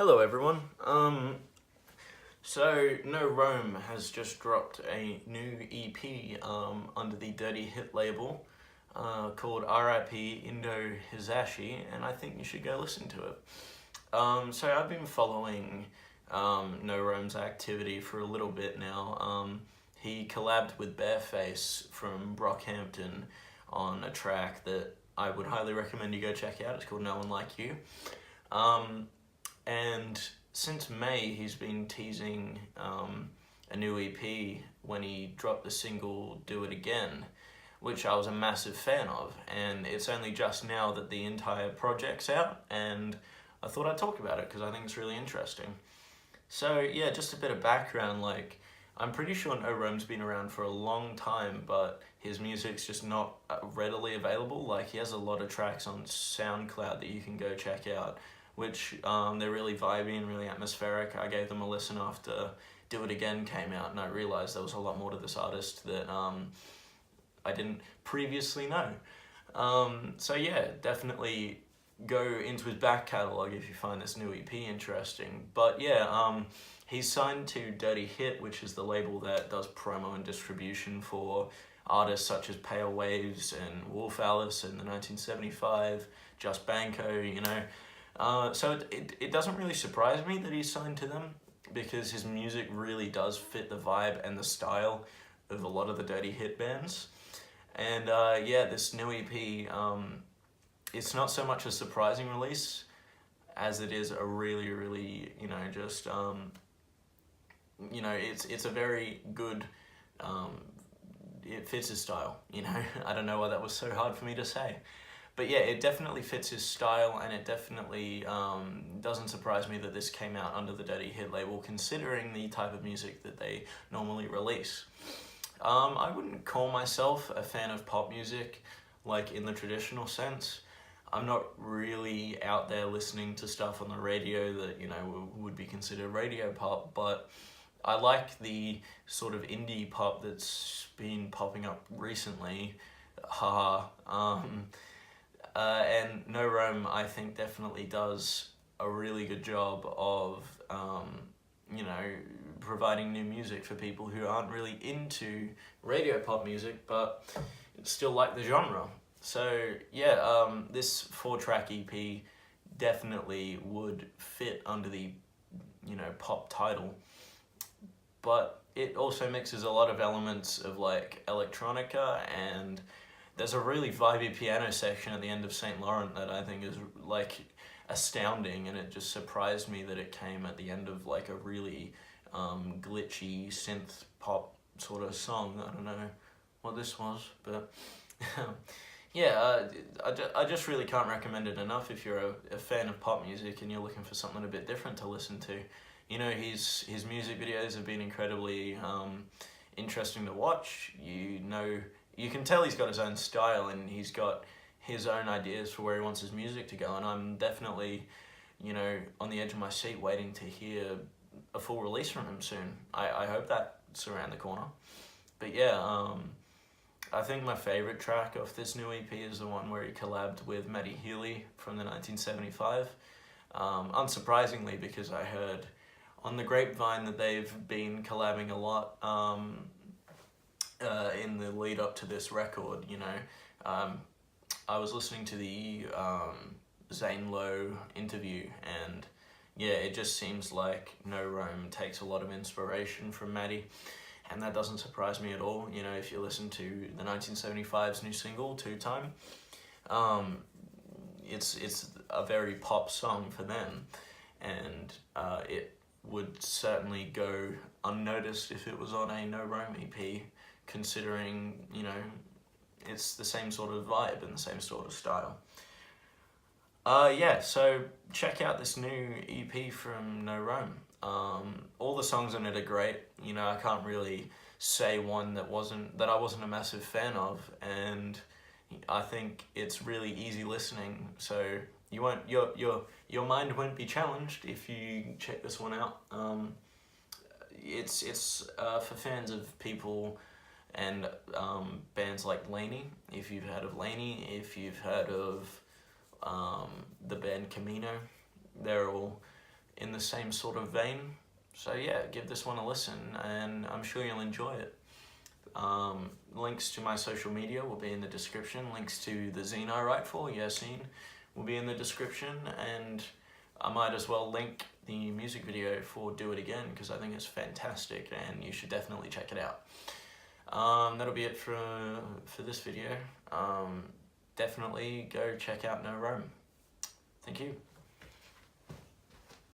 Hello everyone. So No Rome has just dropped a new EP under the Dirty Hit label called RIP Indo Hisashi, and I think you should go listen to it. So I've been following No Rome's activity for a little bit now. He collabed with Bareface from Brockhampton on a track that I would highly recommend you go check out. It's called No One Like You. And since May, he's been teasing a new EP when he dropped the single Do It Again, which I was a massive fan of. And it's only just now that the entire project's out, and I thought I'd talk about it because I think it's really interesting. So yeah, just a bit of background, I'm pretty sure No Rome's been around for a long time, but his music's just not readily available. He has a lot of tracks on SoundCloud that you can go check out, which they're really vibey and really atmospheric. I gave them a listen after Do It Again came out, and I realized there was a lot more to this artist that I didn't previously know. So yeah, definitely go into his back catalogue if you find this new EP interesting. But yeah, he's signed to Dirty Hit, which is the label that does promo and distribution for artists such as Pale Waves and Wolf Alice in the 1975, Just Banco, so it doesn't really surprise me that he's signed to them, because his music really does fit the vibe and the style of a lot of the Dirty Hit bands. And yeah, this new EP, it's not so much a surprising release as it is a really, it's a very good, it fits his style, I don't know why that was so hard for me to say. But yeah, it definitely fits his style, and it definitely doesn't surprise me that this came out under the Dirty Hit label, considering the type of music that they normally release. I wouldn't call myself a fan of pop music, in the traditional sense. I'm not really out there listening to stuff on the radio that, would be considered radio pop, but I like the sort of indie pop that's been popping up recently. And No Rome, I think, definitely does a really good job of, providing new music for people who aren't really into radio pop music, but still like the genre. So yeah, this 4-track EP definitely would fit under the, pop title, but it also mixes a lot of elements of electronica, and there's a really vibey piano section at the end of St. Laurent that I think is astounding, and it just surprised me that it came at the end of a really glitchy synth pop sort of song. I don't know what this was, but yeah, I just really can't recommend it enough if you're a fan of pop music and you're looking for something a bit different to listen to. His music videos have been incredibly interesting to watch. You can tell he's got his own style, and he's got his own ideas for where he wants his music to go, and I'm definitely, on the edge of my seat waiting to hear a full release from him soon. I hope that's around the corner. But yeah, I think my favourite track off this new EP is the one where he collabed with Matty Healy from the 1975. Unsurprisingly, because I heard on the grapevine that they've been collabing a lot in the lead up to this record. I was listening to the Zane Lowe interview, and yeah, it just seems like No Rome takes a lot of inspiration from Matty, and that doesn't surprise me at all. If you listen to the 1975's new single, Two Time, it's a very pop song for them, and it would certainly go unnoticed if it was on a No Rome EP, considering, it's the same sort of vibe and the same sort of style. Yeah, so check out this new EP from No Rome. All the songs on it are great. I can't really say one that I wasn't a massive fan of, and I think it's really easy listening, so your mind won't be challenged if you check this one out. It's for fans of people and bands like Laney, if you've heard of Laney, if you've heard of the band Camino, they're all in the same sort of vein. So yeah, give this one a listen, and I'm sure you'll enjoy it. Links to my social media will be in the description. Links to the zine I write for, Yasin, will be in the description, and I might as well link the music video for Do It Again, because I think it's fantastic and you should definitely check it out. That'll be it for this video. Definitely go check out No Rome. Thank you.